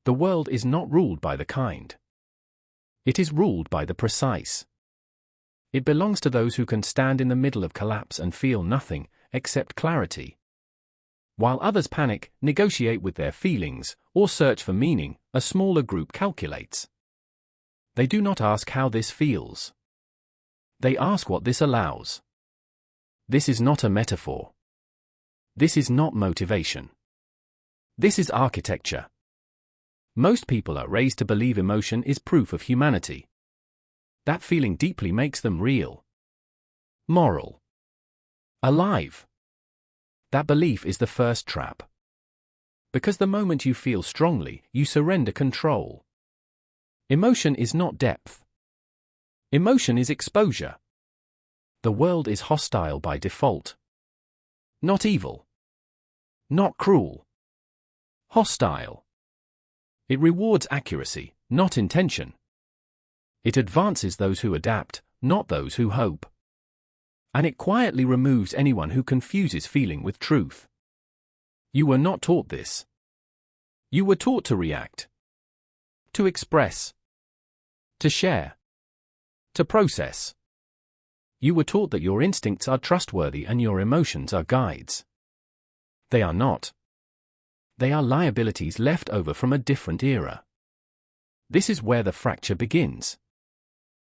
The world is not ruled by the kind. It is ruled by the precise. It belongs to those who can stand in the middle of collapse and feel nothing except clarity. While others panic, negotiate with their feelings, or search for meaning, a smaller group calculates. They do not ask how this feels. They ask what this allows. This is not a metaphor. This is not motivation. This is architecture. Most people are raised to believe emotion is proof of humanity. That feeling deeply makes them real, moral, alive. That belief is the first trap. Because the moment you feel strongly, you surrender control. Emotion is not depth. Emotion is exposure. The world is hostile by default. Not evil. Not cruel. Hostile. It rewards accuracy, not intention. It advances those who adapt, not those who hope. And it quietly removes anyone who confuses feeling with truth. You were not taught this. You were taught to react, to express, to share, to process. You were taught that your instincts are trustworthy and your emotions are guides. They are not. They are liabilities left over from a different era. This is where the fracture begins.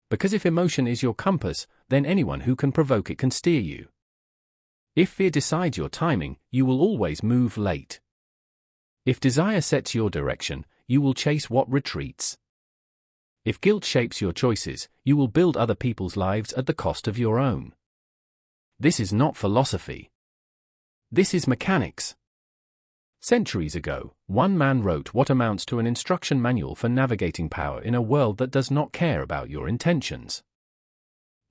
Because if emotion is your compass, then anyone who can provoke it can steer you. If fear decides your timing, you will always move late. If desire sets your direction, you will chase what retreats. If guilt shapes your choices, you will build other people's lives at the cost of your own. This is not philosophy. This is mechanics. Centuries ago, one man wrote what amounts to an instruction manual for navigating power in a world that does not care about your intentions.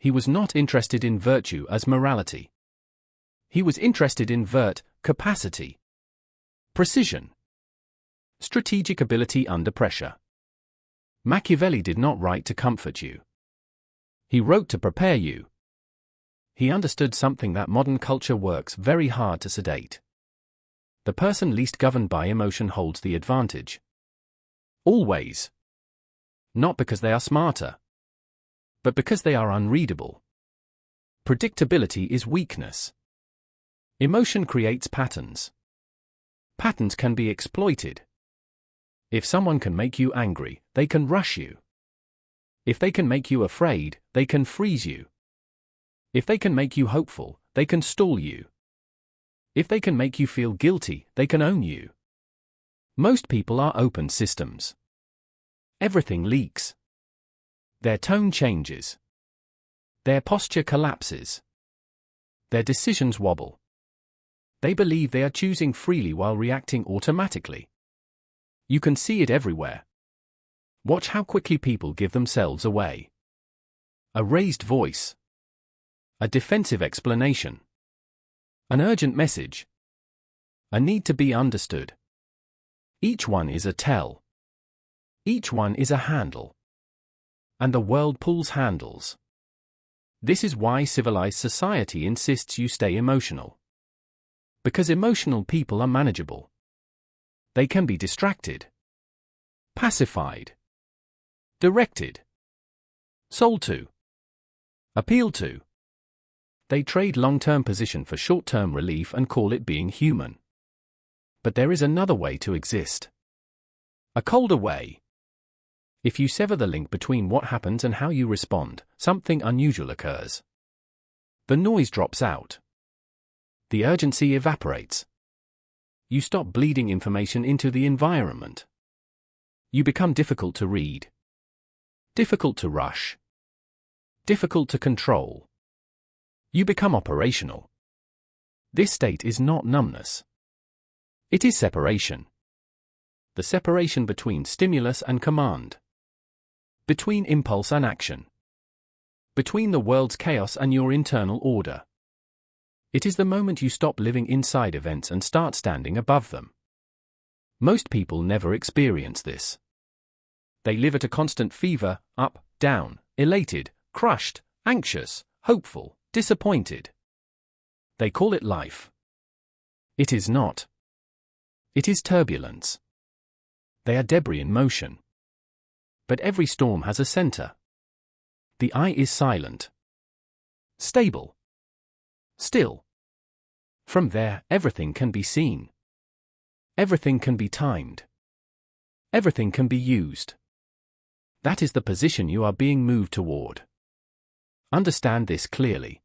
He was not interested in virtue as morality. He was interested in capacity, precision, strategic ability under pressure. Machiavelli did not write to comfort you. He wrote to prepare you. He understood something that modern culture works very hard to sedate. The person least governed by emotion holds the advantage. Always. Not because they are smarter, but because they are unreadable. Predictability is weakness. Emotion creates patterns. Patterns can be exploited. If someone can make you angry, they can rush you. If they can make you afraid, they can freeze you. If they can make you hopeful, they can stall you. If they can make you feel guilty, they can own you. Most people are open systems. Everything leaks. Their tone changes. Their posture collapses. Their decisions wobble. They believe they are choosing freely while reacting automatically. You can see it everywhere. Watch how quickly people give themselves away. A raised voice. A defensive explanation. An urgent message. A need to be understood. Each one is a tell. Each one is a handle. And the world pulls handles. This is why civilized society insists you stay emotional. Because emotional people are manageable. They can be distracted, pacified, directed, sold to, appealed to. They trade long-term position for short-term relief and call it being human. But there is another way to exist. A colder way. If you sever the link between what happens and how you respond, something unusual occurs. The noise drops out. The urgency evaporates. You stop bleeding information into the environment. You become difficult to read. Difficult to rush. Difficult to control. You become operational. This state is not numbness. It is separation. The separation between stimulus and command. Between impulse and action. Between the world's chaos and your internal order. It is the moment you stop living inside events and start standing above them. Most people never experience this. They live at a constant fever, up, down, elated, crushed, anxious, hopeful, disappointed. They call it life. It is not. It is turbulence. They are debris in motion. But every storm has a center. The eye is silent, stable, still. From there, everything can be seen. Everything can be timed. Everything can be used. That is the position you are being moved toward. Understand this clearly.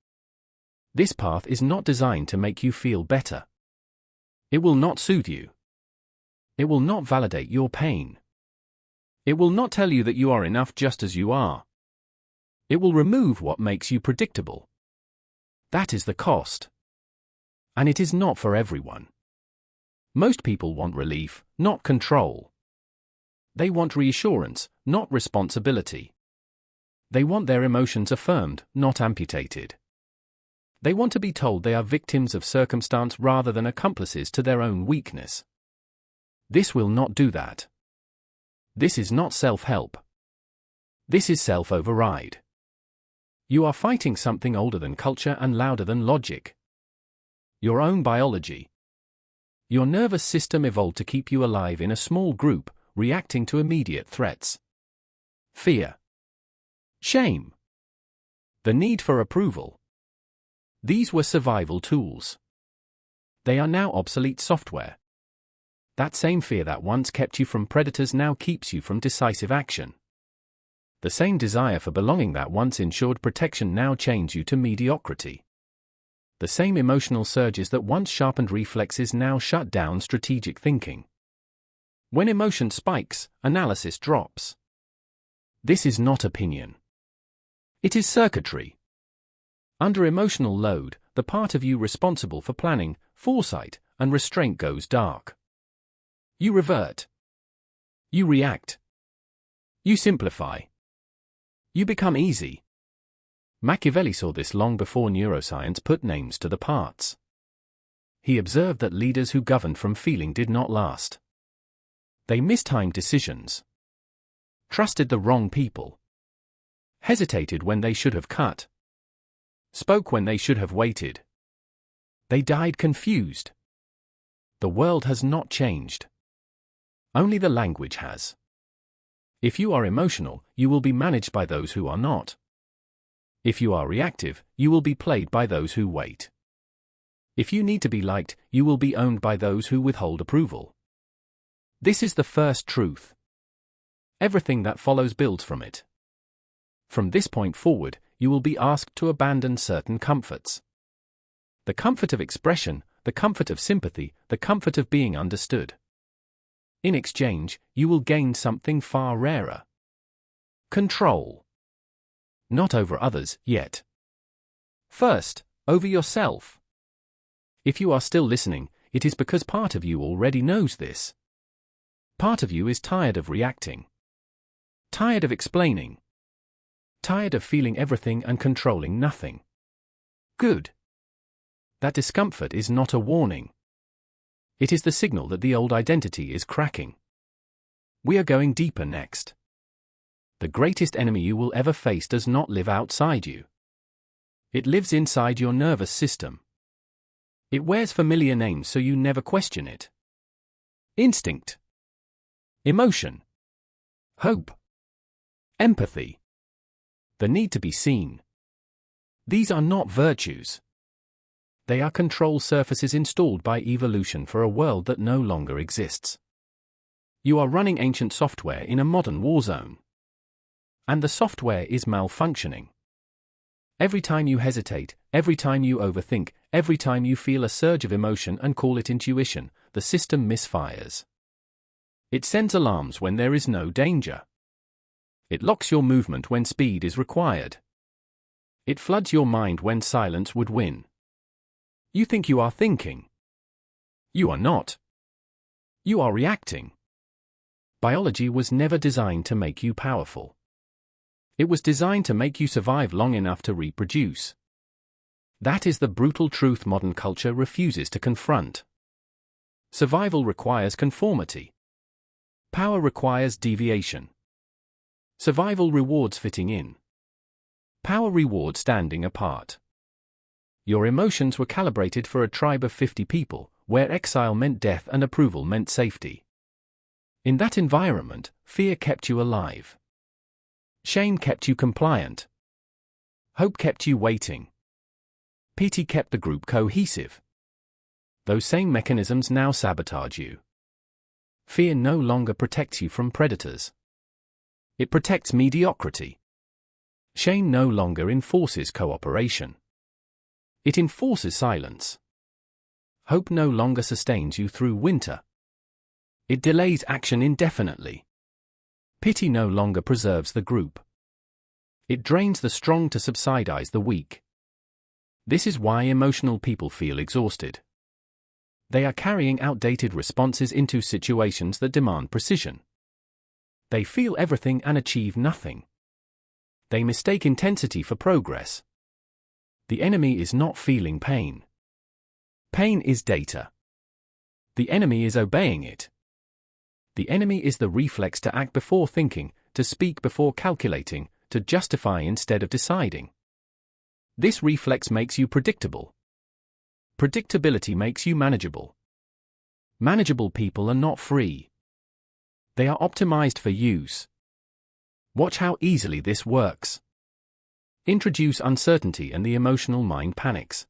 This path is not designed to make you feel better. It will not soothe you. It will not validate your pain. It will not tell you that you are enough just as you are. It will remove what makes you predictable. That is the cost. And it is not for everyone. Most people want relief, not control. They want reassurance, not responsibility. They want their emotions affirmed, not amputated. They want to be told they are victims of circumstance rather than accomplices to their own weakness. This will not do that. This is not self-help. This is self-override. You are fighting something older than culture and louder than logic. Your own biology. Your nervous system evolved to keep you alive in a small group, reacting to immediate threats. Fear. Shame. The need for approval. These were survival tools. They are now obsolete software. That same fear that once kept you from predators now keeps you from decisive action. The same desire for belonging that once ensured protection now chains you to mediocrity. The same emotional surges that once sharpened reflexes now shut down strategic thinking. When emotion spikes, analysis drops. This is not opinion. It is circuitry. Under emotional load, the part of you responsible for planning, foresight, and restraint goes dark. You revert. You react. You simplify. You become easy. Machiavelli saw this long before neuroscience put names to the parts. He observed that leaders who governed from feeling did not last. They mistimed decisions. Trusted the wrong people. Hesitated when they should have cut. Spoke when they should have waited. They died confused. The world has not changed. Only the language has. If you are emotional, you will be managed by those who are not. If you are reactive, you will be played by those who wait. If you need to be liked, you will be owned by those who withhold approval. This is the first truth. Everything that follows builds from it. From this point forward, you will be asked to abandon certain comforts. The comfort of expression, the comfort of sympathy, the comfort of being understood. In exchange, you will gain something far rarer. Control. Not over others, yet. First, over yourself. If you are still listening, it is because part of you already knows this. Part of you is tired of reacting. Tired of explaining. Tired of feeling everything and controlling nothing. Good. That discomfort is not a warning. It is the signal that the old identity is cracking. We are going deeper next. The greatest enemy you will ever face does not live outside you. It lives inside your nervous system. It wears familiar names so you never question it. Instinct. Emotion. Hope. Empathy. The need to be seen. These are not virtues. They are control surfaces installed by evolution for a world that no longer exists. You are running ancient software in a modern war zone. And the software is malfunctioning. Every time you hesitate, every time you overthink, every time you feel a surge of emotion and call it intuition, the system misfires. It sends alarms when there is no danger. It locks your movement when speed is required. It floods your mind when silence would win. You think you are thinking. You are not. You are reacting. Biology was never designed to make you powerful. It was designed to make you survive long enough to reproduce. That is the brutal truth modern culture refuses to confront. Survival requires conformity. Power requires deviation. Survival rewards fitting in. Power rewards standing apart. Your emotions were calibrated for a tribe of 50 people, where exile meant death and approval meant safety. In that environment, fear kept you alive. Shame kept you compliant. Hope kept you waiting. Pity kept the group cohesive. Those same mechanisms now sabotage you. Fear no longer protects you from predators. It protects mediocrity. Shame no longer enforces cooperation. It enforces silence. Hope no longer sustains you through winter. It delays action indefinitely. Pity no longer preserves the group. It drains the strong to subsidize the weak. This is why emotional people feel exhausted. They are carrying outdated responses into situations that demand precision. They feel everything and achieve nothing. They mistake intensity for progress. The enemy is not feeling pain. Pain is data. The enemy is obeying it. The enemy is the reflex to act before thinking, to speak before calculating, to justify instead of deciding. This reflex makes you predictable. Predictability makes you manageable. Manageable people are not free. They are optimized for use. Watch how easily this works. Introduce uncertainty and the emotional mind panics.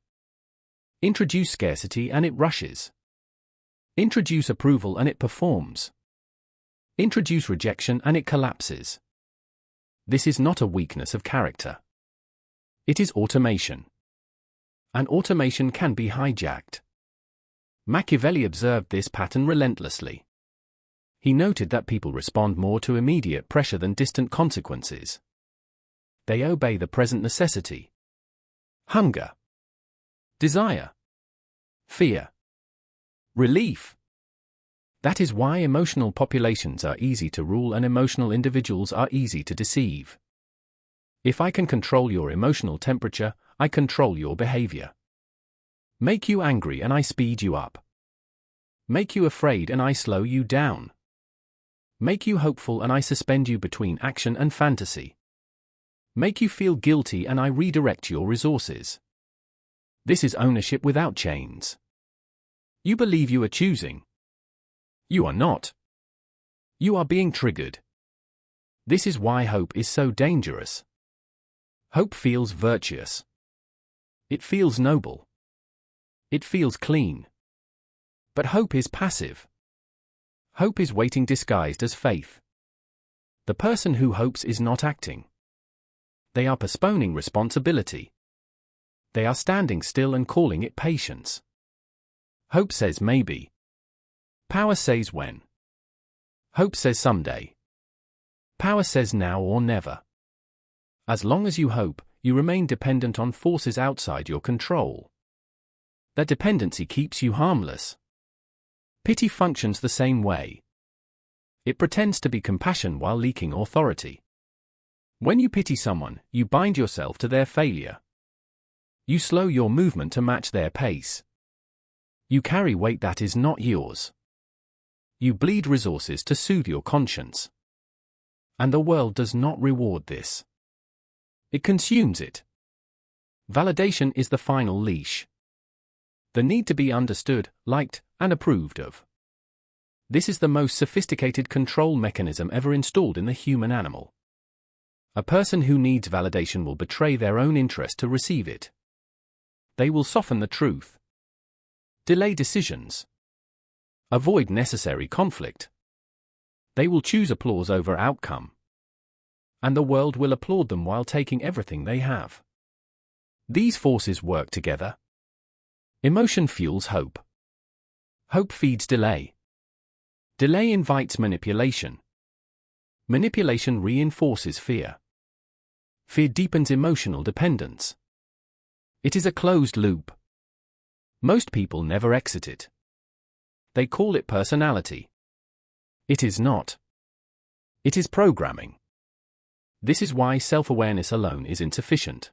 Introduce scarcity and it rushes. Introduce approval and it performs. Introduce rejection and it collapses. This is not a weakness of character. It is automation. And automation can be hijacked. Machiavelli observed this pattern relentlessly. He noted that people respond more to immediate pressure than distant consequences. They obey the present necessity. Hunger. Desire. Fear. Relief. That is why emotional populations are easy to rule and emotional individuals are easy to deceive. If I can control your emotional temperature, I control your behavior. Make you angry and I speed you up. Make you afraid and I slow you down. Make you hopeful and I suspend you between action and fantasy. Make you feel guilty and I redirect your resources. This is ownership without chains. You believe you are choosing. You are not. You are being triggered. This is why hope is so dangerous. Hope feels virtuous. It feels noble. It feels clean. But hope is passive. Hope is waiting disguised as faith. The person who hopes is not acting. They are postponing responsibility. They are standing still and calling it patience. Hope says maybe. Power says when. Hope says someday. Power says now or never. As long as you hope, you remain dependent on forces outside your control. That dependency keeps you harmless. Pity functions the same way. It pretends to be compassion while leaking authority. When you pity someone, you bind yourself to their failure. You slow your movement to match their pace. You carry weight that is not yours. You bleed resources to soothe your conscience. And the world does not reward this. It consumes it. Validation is the final leash. The need to be understood, liked, and approved of. This is the most sophisticated control mechanism ever installed in the human animal. A person who needs validation will betray their own interest to receive it. They will soften the truth. Delay decisions. Avoid necessary conflict. They will choose applause over outcome. And the world will applaud them while taking everything they have. These forces work together. Emotion fuels hope. Hope feeds delay. Delay invites manipulation. Manipulation reinforces fear. Fear deepens emotional dependence. It is a closed loop. Most people never exit it. They call it personality. It is not. It is programming. This is why self-awareness alone is insufficient.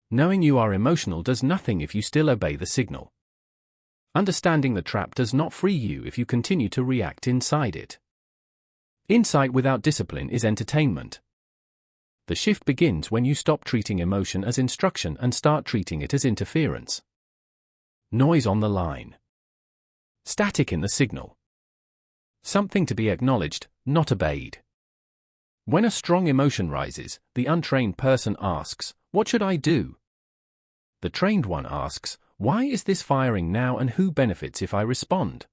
Knowing you are emotional does nothing if you still obey the signal. Understanding the trap does not free you if you continue to react inside it. Insight without discipline is entertainment. The shift begins when you stop treating emotion as instruction and start treating it as interference. Noise on the line. Static in the signal. Something to be acknowledged, not obeyed. When a strong emotion rises, the untrained person asks, "What should I do?" The trained one asks, "Why is this firing now and who benefits if I respond?"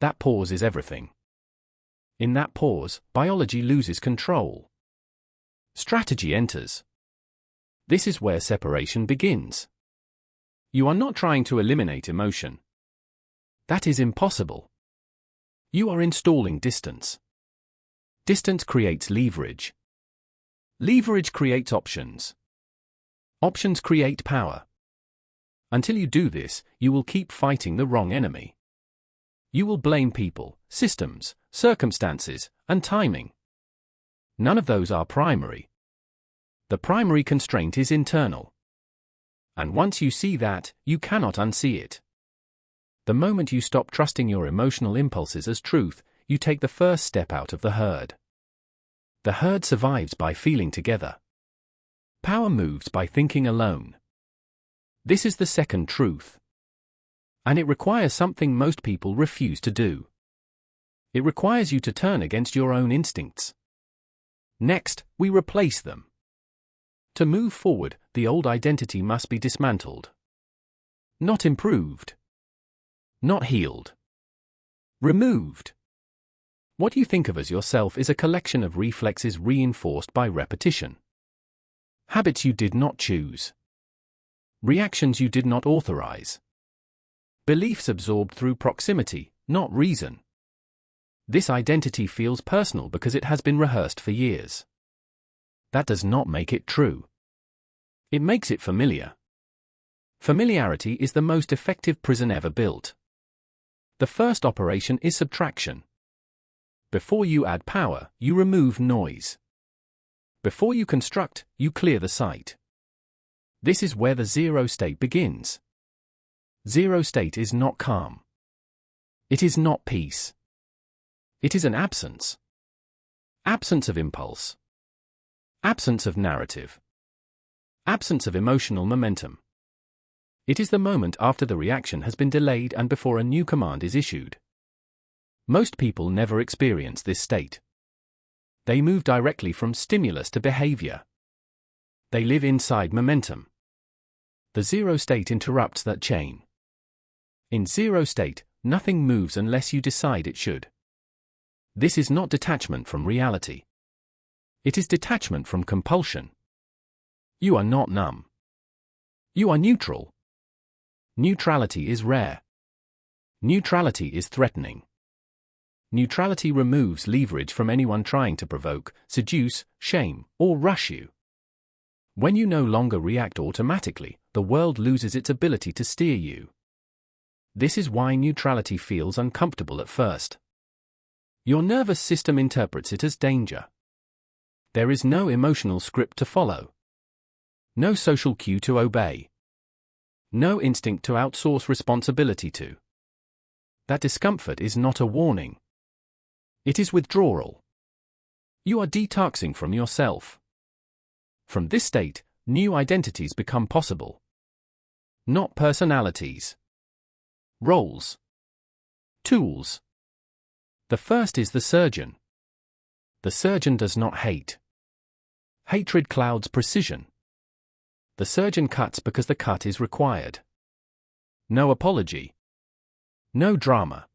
That pause is everything. In that pause, biology loses control. Strategy enters. This is where separation begins. You are not trying to eliminate emotion. That is impossible. You are installing distance. Distance creates leverage. Leverage creates options. Options create power. Until you do this, you will keep fighting the wrong enemy. You will blame people, systems, circumstances, and timing. None of those are primary. The primary constraint is internal. And once you see that, you cannot unsee it. The moment you stop trusting your emotional impulses as truth, you take the first step out of the herd. The herd survives by feeling together. Power moves by thinking alone. This is the second truth. And it requires something most people refuse to do. It requires you to turn against your own instincts. Next, we replace them. To move forward, the old identity must be dismantled. Not improved. Not healed. Removed. What you think of as yourself is a collection of reflexes reinforced by repetition. Habits you did not choose. Reactions you did not authorize. Beliefs absorbed through proximity, not reason. This identity feels personal because it has been rehearsed for years. That does not make it true. It makes it familiar. Familiarity is the most effective prison ever built. The first operation is subtraction. Before you add power, you remove noise. Before you construct, you clear the site. This is where the zero state begins. Zero state is not calm. It is not peace. It is an absence. Absence of impulse. Absence of narrative. Absence of emotional momentum. It is the moment after the reaction has been delayed and before a new command is issued. Most people never experience this state. They move directly from stimulus to behavior. They live inside momentum. The zero state interrupts that chain. In zero state, nothing moves unless you decide it should. This is not detachment from reality. It is detachment from compulsion. You are not numb. You are neutral. Neutrality is rare. Neutrality is threatening. Neutrality removes leverage from anyone trying to provoke, seduce, shame, or rush you. When you no longer react automatically, the world loses its ability to steer you. This is why neutrality feels uncomfortable at first. Your nervous system interprets it as danger. There is no emotional script to follow. No social cue to obey. No instinct to outsource responsibility to. That discomfort is not a warning. It is withdrawal. You are detoxing from yourself. From this state, new identities become possible. Not personalities. Roles. Tools. The first is the surgeon. The surgeon does not hate. Hatred clouds precision. The surgeon cuts because the cut is required. No apology. No drama.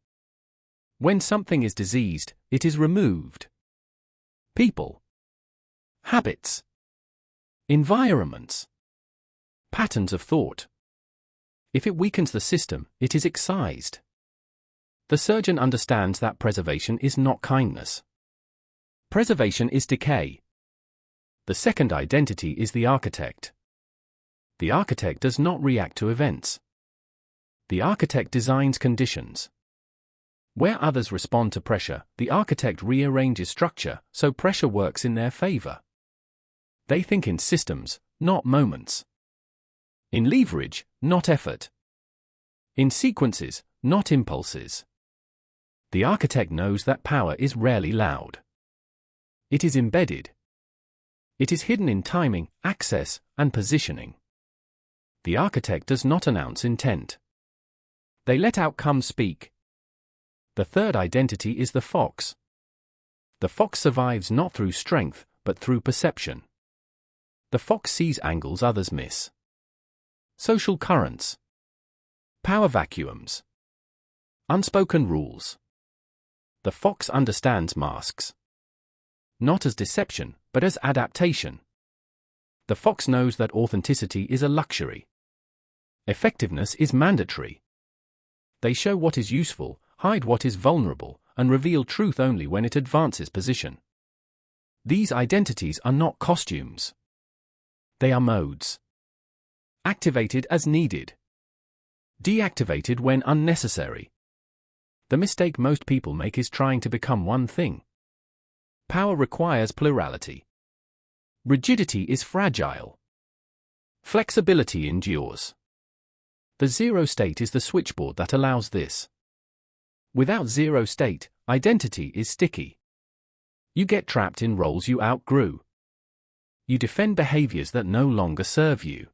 When something is diseased, it is removed. People. Habits. Environments. Patterns of thought. If it weakens the system, it is excised. The surgeon understands that preservation is not kindness. Preservation is decay. The second identity is the architect. The architect does not react to events. The architect designs conditions. Where others respond to pressure, the architect rearranges structure so pressure works in their favor. They think in systems, not moments. In leverage, not effort. In sequences, not impulses. The architect knows that power is rarely loud. It is embedded. It is hidden in timing, access, and positioning. The architect does not announce intent. They let outcomes speak. The third identity is the fox. The fox survives not through strength, but through perception. The fox sees angles others miss. Social currents. Power vacuums. Unspoken rules. The fox understands masks. Not as deception, but as adaptation. The fox knows that authenticity is a luxury. Effectiveness is mandatory. They show what is useful, hide what is vulnerable, and reveal truth only when it advances position. These identities are not costumes. They are modes. Activated as needed. Deactivated when unnecessary. The mistake most people make is trying to become one thing. Power requires plurality. Rigidity is fragile. Flexibility endures. The zero state is the switchboard that allows this. Without zero state, identity is sticky. You get trapped in roles you outgrew. You defend behaviors that no longer serve you.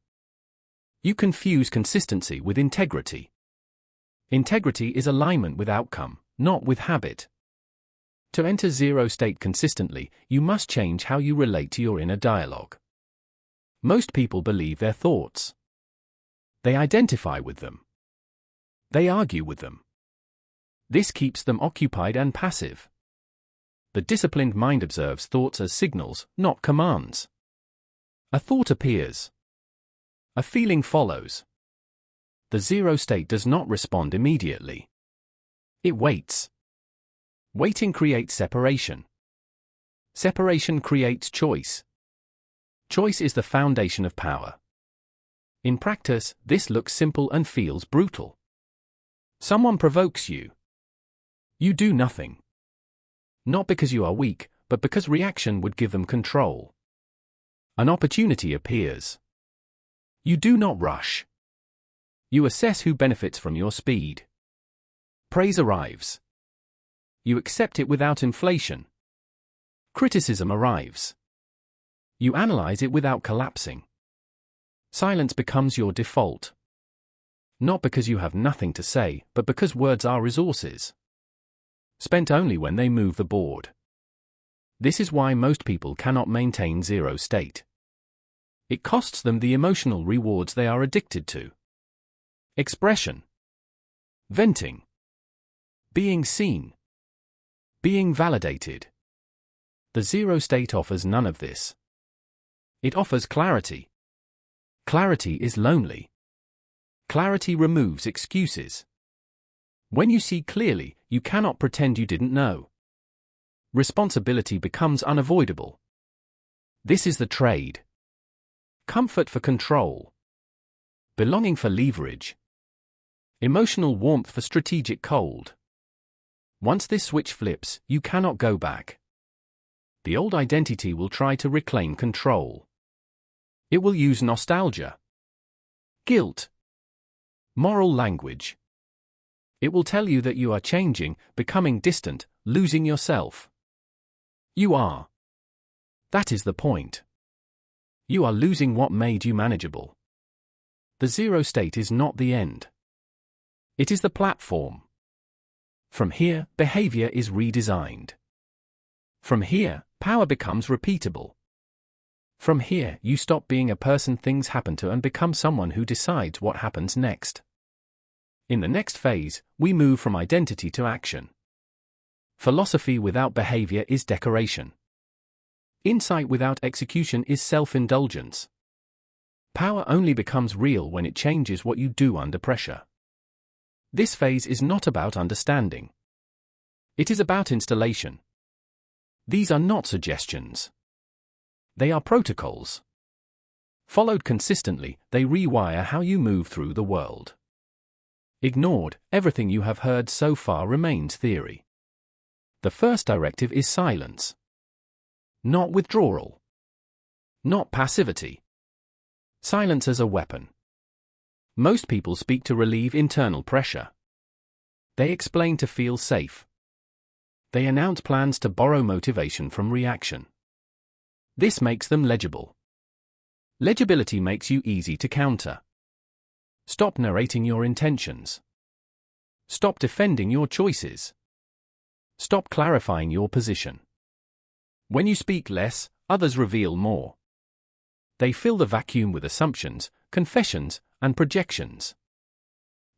You confuse consistency with integrity. Integrity is alignment with outcome, not with habit. To enter zero state consistently, you must change how you relate to your inner dialogue. Most people believe their thoughts. They identify with them. They argue with them. This keeps them occupied and passive. The disciplined mind observes thoughts as signals, not commands. A thought appears. A feeling follows. The zero state does not respond immediately. It waits. Waiting creates separation. Separation creates choice. Choice is the foundation of power. In practice, this looks simple and feels brutal. Someone provokes you. You do nothing. Not because you are weak, but because reaction would give them control. An opportunity appears. You do not rush. You assess who benefits from your speed. Praise arrives. You accept it without inflation. Criticism arrives. You analyze it without collapsing. Silence becomes your default. Not because you have nothing to say, but because words are resources. Spent only when they move the board. This is why most people cannot maintain zero state. It costs them the emotional rewards they are addicted to. Expression. Venting. Being seen. Being validated. The zero state offers none of this. It offers clarity. Clarity is lonely. Clarity removes excuses. When you see clearly, you cannot pretend you didn't know. Responsibility becomes unavoidable. This is the trade. Comfort for control. Belonging for leverage. Emotional warmth for strategic cold. Once this switch flips, you cannot go back. The old identity will try to reclaim control. It will use nostalgia, guilt, moral language. It will tell you that you are changing, becoming distant, losing yourself. You are. That is the point. You are losing what made you manageable. The zero state is not the end. It is the platform. From here, behavior is redesigned. From here, power becomes repeatable. From here, you stop being a person things happen to and become someone who decides what happens next. In the next phase, we move from identity to action. Philosophy without behavior is decoration. Insight without execution is self-indulgence. Power only becomes real when it changes what you do under pressure. This phase is not about understanding. It is about installation. These are not suggestions. They are protocols. Followed consistently, they rewire how you move through the world. Ignored, everything you have heard so far remains theory. The first directive is silence. Not withdrawal. Not passivity. Silence as a weapon. Most people speak to relieve internal pressure. They explain to feel safe. They announce plans to borrow motivation from reaction. This makes them legible. Legibility makes you easy to counter. Stop narrating your intentions. Stop defending your choices. Stop clarifying your position. When you speak less, others reveal more. They fill the vacuum with assumptions, confessions, and projections.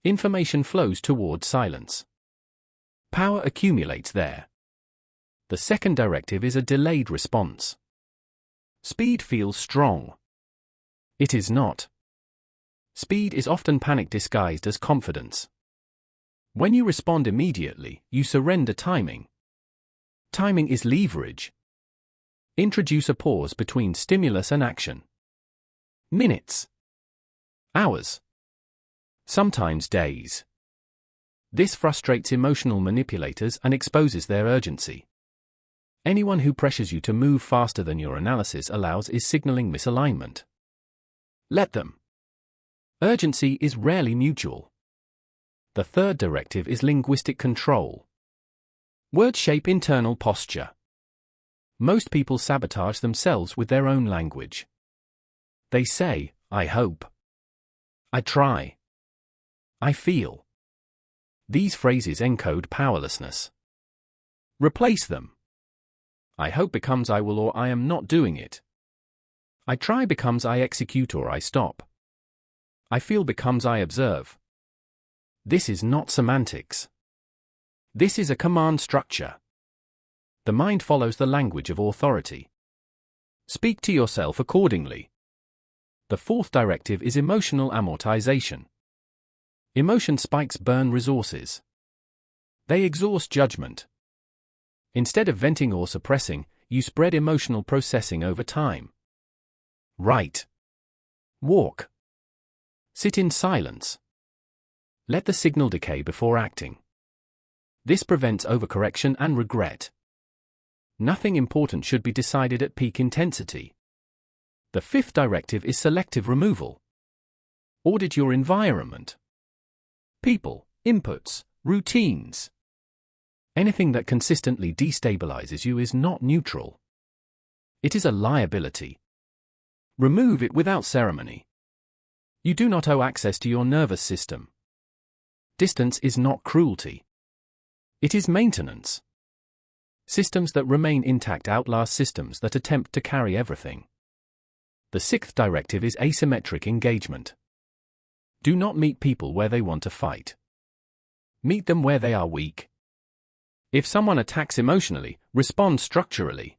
Information flows toward silence. Power accumulates there. The second directive is a delayed response. Speed feels strong. It is not. Speed is often panic disguised as confidence. When you respond immediately, you surrender timing. Timing is leverage. Introduce a pause between stimulus and action. Minutes. Hours. Sometimes days. This frustrates emotional manipulators and exposes their urgency. Anyone who pressures you to move faster than your analysis allows is signaling misalignment. Let them. Urgency is rarely mutual. The third directive is linguistic control. Words shape internal posture. Most people sabotage themselves with their own language. They say, I hope. I try. I feel. These phrases encode powerlessness. Replace them. I hope becomes I will or I am not doing it. I try becomes I execute or I stop. I feel becomes I observe. This is not semantics. This is a command structure. The mind follows the language of authority. Speak to yourself accordingly. The fourth directive is emotional amortization. Emotion spikes burn resources. They exhaust judgment. Instead of venting or suppressing, you spread emotional processing over time. Write. Walk. Sit in silence. Let the signal decay before acting. This prevents overcorrection and regret. Nothing important should be decided at peak intensity. The fifth directive is selective removal. Audit your environment. People, inputs, routines. Anything that consistently destabilizes you is not neutral. It is a liability. Remove it without ceremony. You do not owe access to your nervous system. Distance is not cruelty. It is maintenance. Systems that remain intact outlast systems that attempt to carry everything. The sixth directive is asymmetric engagement. Do not meet people where they want to fight. Meet them where they are weak. If someone attacks emotionally, respond structurally.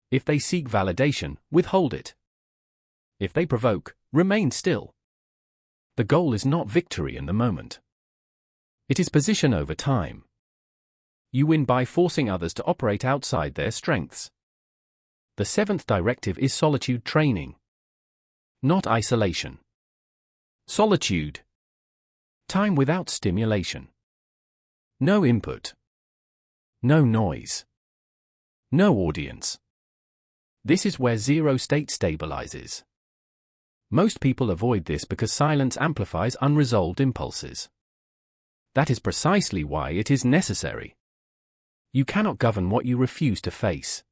If they seek validation, withhold it. If they provoke, remain still. The goal is not victory in the moment. It is position over time. You win by forcing others to operate outside their strengths. The seventh directive is solitude training. Not isolation. Solitude. Time without stimulation. No input. No noise. No audience. This is where zero state stabilizes. Most people avoid this because silence amplifies unresolved impulses. That is precisely why it is necessary. You cannot govern what you refuse to face.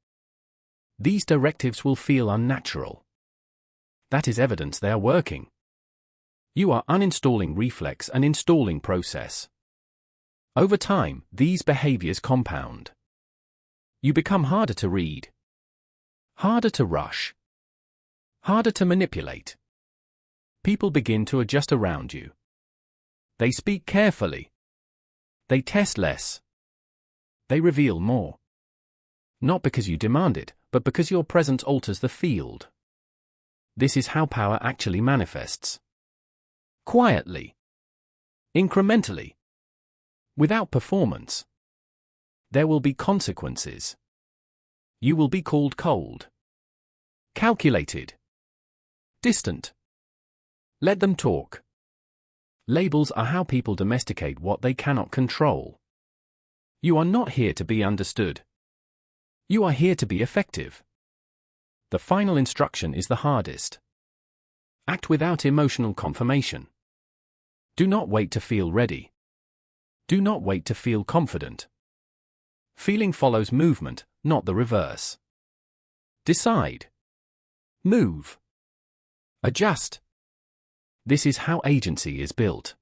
These directives will feel unnatural. That is evidence they are working. You are uninstalling reflex and installing process. Over time, these behaviors compound. You become harder to read. Harder to rush. Harder to manipulate. People begin to adjust around you. They speak carefully. They test less. They reveal more. Not because you demand it, but because your presence alters the field. This is how power actually manifests. Quietly. Incrementally. Without performance. There will be consequences. You will be called cold. Calculated. Distant. Let them talk. Labels are how people domesticate what they cannot control. You are not here to be understood. You are here to be effective. The final instruction is the hardest. Act without emotional confirmation. Do not wait to feel ready. Do not wait to feel confident. Feeling follows movement, not the reverse. Decide. Move. Adjust. This is how agency is built.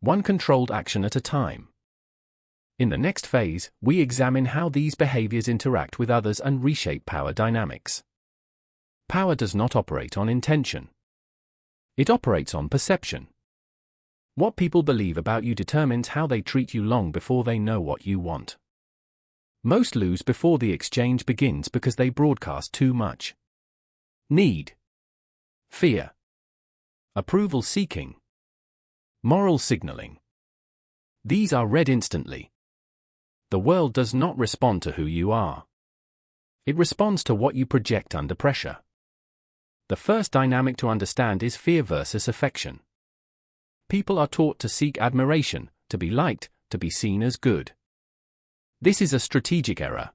One controlled action at a time. In the next phase, we examine how these behaviors interact with others and reshape power dynamics. Power does not operate on intention. It operates on perception. What people believe about you determines how they treat you long before they know what you want. Most lose before the exchange begins because they broadcast too much. Need. Fear. Approval seeking. Moral signaling. These are read instantly. The world does not respond to who you are. It responds to what you project under pressure. The first dynamic to understand is fear versus affection. People are taught to seek admiration, to be liked, to be seen as good. This is a strategic error.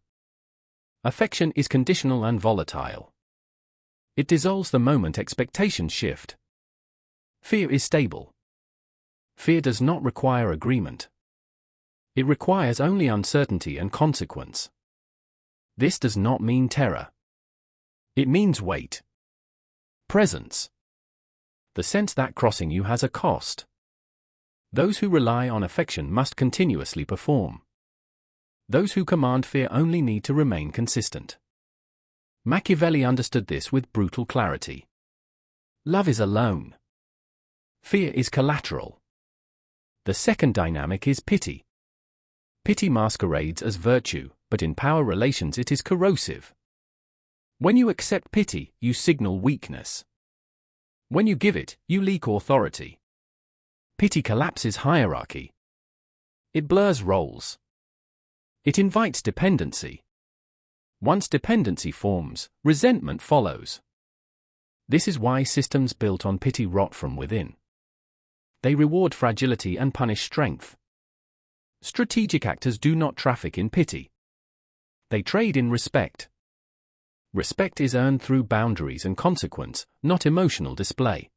Affection is conditional and volatile. It dissolves the moment expectations shift. Fear is stable. Fear does not require agreement. It requires only uncertainty and consequence. This does not mean terror. It means weight. Presence. The sense that crossing you has a cost. Those who rely on affection must continuously perform. Those who command fear only need to remain consistent. Machiavelli understood this with brutal clarity. Love is alone. Fear is collateral. The second dynamic is pity. Pity masquerades as virtue, but in power relations it is corrosive. When you accept pity, you signal weakness. When you give it, you leak authority. Pity collapses hierarchy. It blurs roles. It invites dependency. Once dependency forms, resentment follows. This is why systems built on pity rot from within. They reward fragility and punish strength. Strategic actors do not traffic in pity. They trade in respect. Respect is earned through boundaries and consequence, not emotional display.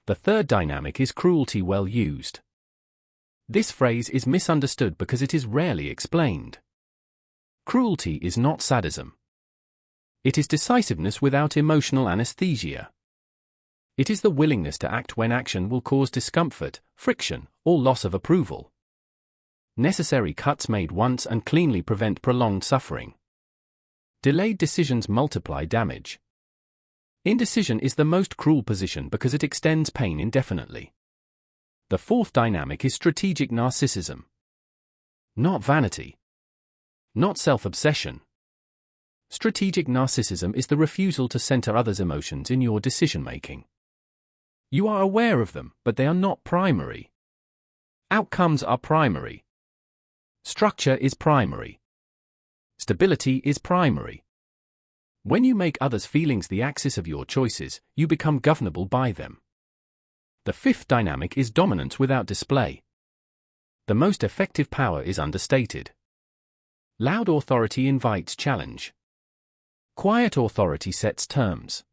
The third dynamic is cruelty well used. This phrase is misunderstood because it is rarely explained. Cruelty is not sadism. It is decisiveness without emotional anesthesia. It is the willingness to act when action will cause discomfort, friction, or loss of approval. Necessary cuts made once and cleanly prevent prolonged suffering. Delayed decisions multiply damage. Indecision is the most cruel position because it extends pain indefinitely. The fourth dynamic is strategic narcissism. Not vanity. Not self-obsession. Strategic narcissism is the refusal to center others' emotions in your decision-making. You are aware of them, but they are not primary. Outcomes are primary. Structure is primary. Stability is primary. When you make others' feelings the axis of your choices, you become governable by them. The fifth dynamic is dominance without display. The most effective power is understated. Loud authority invites challenge. Quiet authority sets terms.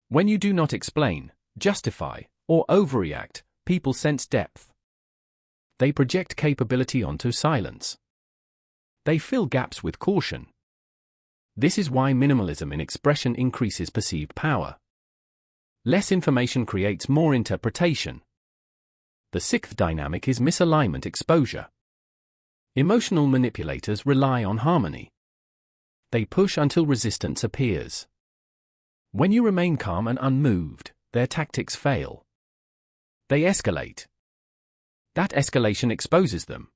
When you do not explain, justify, or overreact, people sense depth. They project capability onto silence. They fill gaps with caution. This is why minimalism in expression increases perceived power. Less information creates more interpretation. The sixth dynamic is misalignment exposure. Emotional manipulators rely on harmony. They push until resistance appears. When you remain calm and unmoved, their tactics fail. They escalate. That escalation exposes them.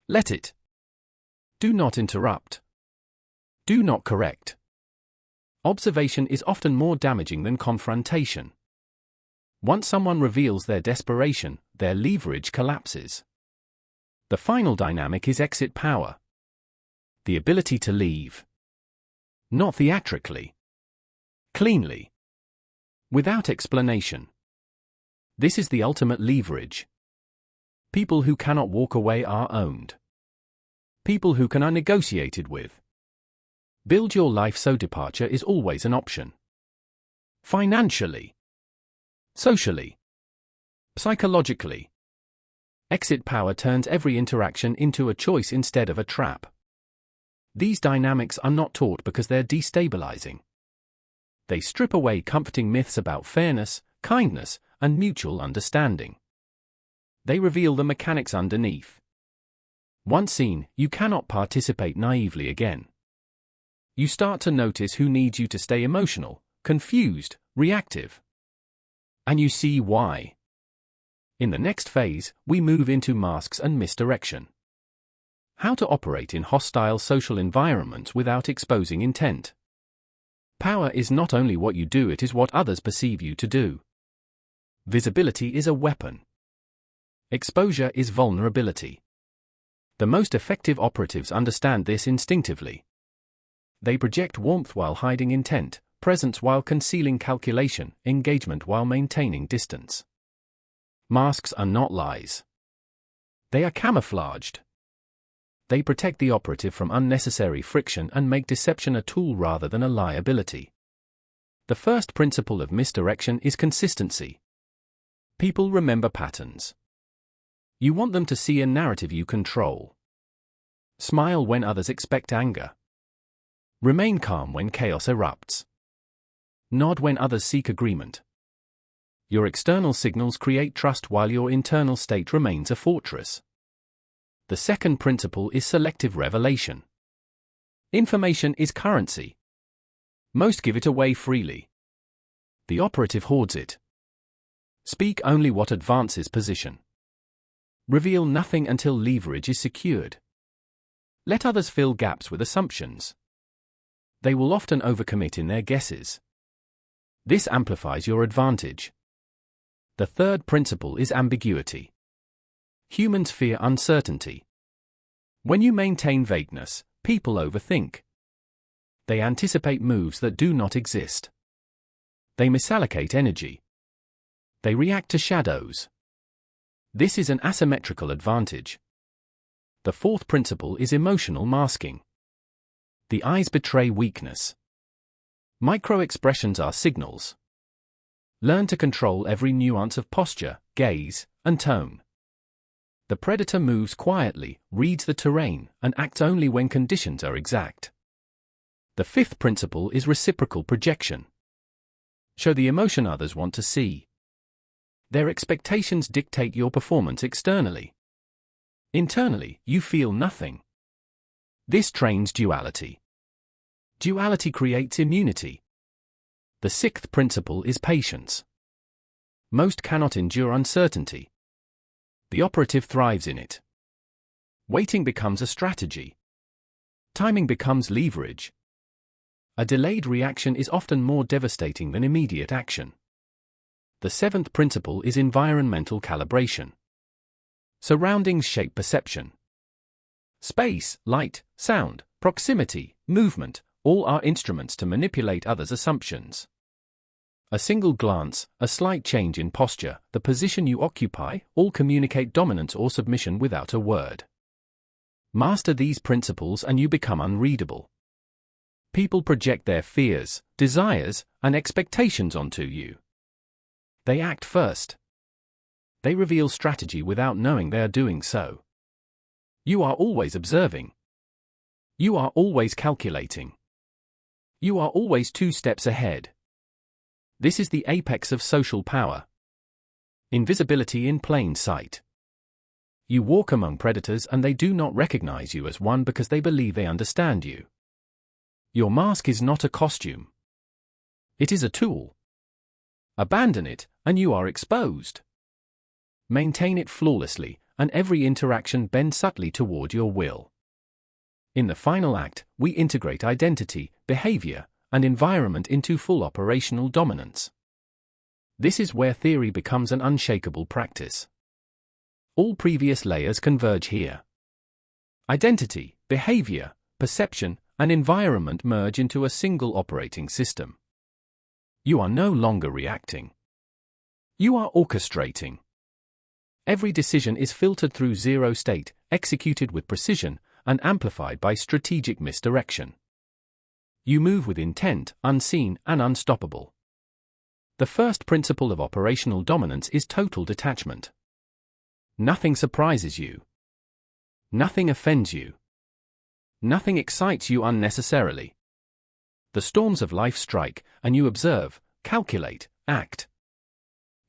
Let it. Do not interrupt. Do not correct. Observation is often more damaging than confrontation. Once someone reveals their desperation, their leverage collapses. The final dynamic is exit power. The ability to leave. Not theatrically. Cleanly. Without explanation. This is the ultimate leverage. People who cannot walk away are owned. People who can are negotiated with. Build your life so departure is always an option. Financially. Socially. Psychologically. Exit power turns every interaction into a choice instead of a trap. These dynamics are not taught because they're destabilizing. They strip away comforting myths about fairness, kindness, and mutual understanding. They reveal the mechanics underneath. Once seen, you cannot participate naively again. You start to notice who needs you to stay emotional, confused, reactive. And you see why. In the next phase, we move into masks and misdirection. How to operate in hostile social environments without exposing intent. Power is not only what you do, it is what others perceive you to do. Visibility is a weapon. Exposure is vulnerability. The most effective operatives understand this instinctively. They project warmth while hiding intent, presence while concealing calculation, engagement while maintaining distance. Masks are not lies. They are camouflaged. They protect the operative from unnecessary friction and make deception a tool rather than a liability. The first principle of misdirection is consistency. People remember patterns. You want them to see a narrative you control. Smile when others expect anger. Remain calm when chaos erupts. Nod when others seek agreement. Your external signals create trust while your internal state remains a fortress. The second principle is selective revelation. Information is currency. Most give it away freely. The operative hoards it. Speak only what advances position. Reveal nothing until leverage is secured. Let others fill gaps with assumptions. They will often overcommit in their guesses. This amplifies your advantage. The third principle is ambiguity. Humans fear uncertainty. When you maintain vagueness, people overthink. They anticipate moves that do not exist. They misallocate energy. They react to shadows. This is an asymmetrical advantage. The fourth principle is emotional masking. The eyes betray weakness. Micro-expressions are signals. Learn to control every nuance of posture, gaze, and tone. The predator moves quietly, reads the terrain, and acts only when conditions are exact. The fifth principle is reciprocal projection. Show the emotion others want to see. Their expectations dictate your performance externally. Internally, you feel nothing. This trains duality. Duality creates immunity. The sixth principle is patience. Most cannot endure uncertainty. The operative thrives in it. Waiting becomes a strategy. Timing becomes leverage. A delayed reaction is often more devastating than immediate action. The seventh principle is environmental calibration. Surroundings shape perception. Space, light, sound, proximity, movement, all are instruments to manipulate others' assumptions. A single glance, a slight change in posture, the position you occupy, all communicate dominance or submission without a word. Master these principles and you become unreadable. People project their fears, desires, and expectations onto you. They act first. They reveal strategy without knowing they are doing so. You are always observing. You are always calculating. You are always 2 steps ahead. This is the apex of social power. Invisibility in plain sight. You walk among predators and they do not recognize you as one because they believe they understand you. Your mask is not a costume. It is a tool. Abandon it, and you are exposed. Maintain it flawlessly, and every interaction bends subtly toward your will. In the final act, we integrate identity, behavior, and environment into full operational dominance. This is where theory becomes an unshakable practice. All previous layers converge here. Identity, behavior, perception, and environment merge into a single operating system. You are no longer reacting. You are orchestrating. Every decision is filtered through zero state, executed with precision, and amplified by strategic misdirection. You move with intent, unseen and unstoppable. The first principle of operational dominance is total detachment. Nothing surprises you. Nothing offends you. Nothing excites you unnecessarily. The storms of life strike, and you observe, calculate, act.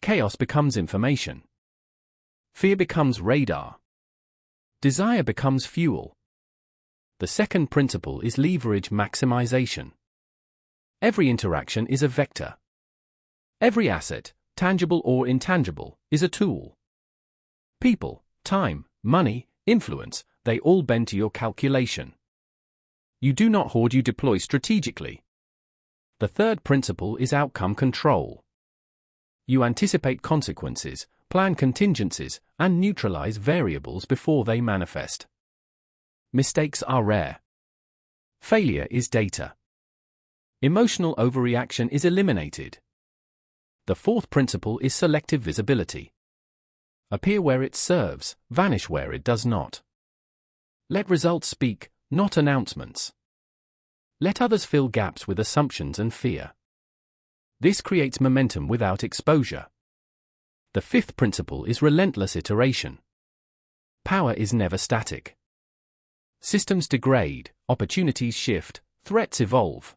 Chaos becomes information. Fear becomes radar. Desire becomes fuel. The second principle is leverage maximization. Every interaction is a vector. Every asset, tangible or intangible, is a tool. People, time, money, influence, they all bend to your calculation. You do not hoard, you deploy strategically. The third principle is outcome control. You anticipate consequences, plan contingencies, and neutralize variables before they manifest. Mistakes are rare. Failure is data. Emotional overreaction is eliminated. The fourth principle is selective visibility. Appear where it serves, vanish where it does not. Let results speak, not announcements. Let others fill gaps with assumptions and fear. This creates momentum without exposure. The fifth principle is relentless iteration. Power is never static. Systems degrade, opportunities shift, threats evolve.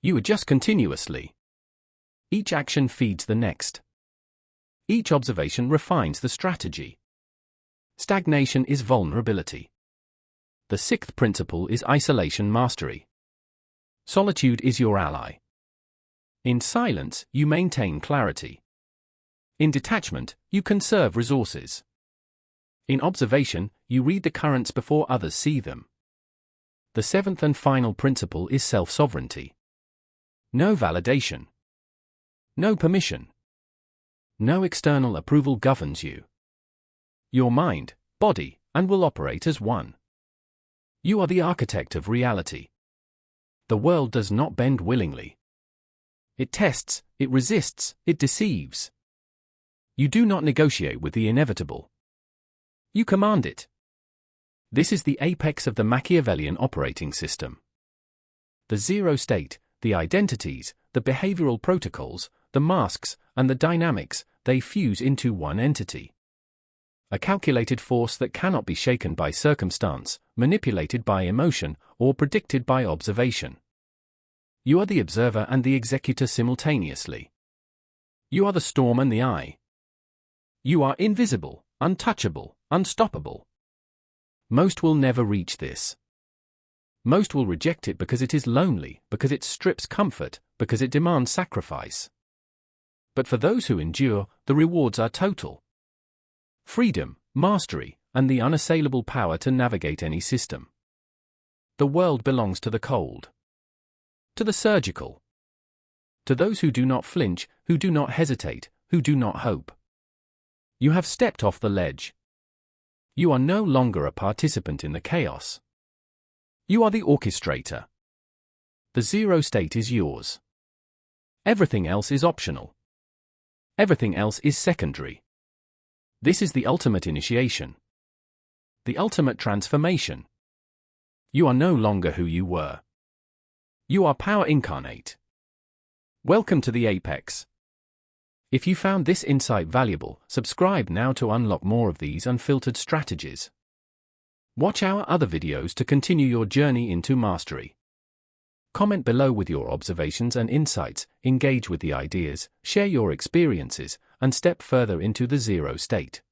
You adjust continuously. Each action feeds the next. Each observation refines the strategy. Stagnation is vulnerability. The sixth principle is isolation mastery. Solitude is your ally. In silence, you maintain clarity. In detachment, you conserve resources. In observation, you read the currents before others see them. The seventh and final principle is self-sovereignty. No validation. No permission. No external approval governs you. Your mind, body, and will operate as one. You are the architect of reality. The world does not bend willingly. It tests, it resists, it deceives. You do not negotiate with the inevitable. You command it. This is the apex of the Machiavellian operating system. The zero state, the identities, the behavioral protocols, the masks, and the dynamics, they fuse into one entity. A calculated force that cannot be shaken by circumstance, manipulated by emotion, or predicted by observation. You are the observer and the executor simultaneously. You are the storm and the eye. You are invisible, untouchable, unstoppable. Most will never reach this. Most will reject it because it is lonely, because it strips comfort, because it demands sacrifice. But for those who endure, the rewards are total. Freedom, mastery, and the unassailable power to navigate any system. The world belongs to the cold. To the surgical. To those who do not flinch, who do not hesitate, who do not hope. You have stepped off the ledge. You are no longer a participant in the chaos. You are the orchestrator. The zero state is yours. Everything else is optional. Everything else is secondary. This is the ultimate initiation. The ultimate transformation. You are no longer who you were. You are power incarnate. Welcome to the apex. If you found this insight valuable, subscribe now to unlock more of these unfiltered strategies. Watch our other videos to continue your journey into mastery. Comment below with your observations and insights, engage with the ideas, share your experiences, and step further into the zero state.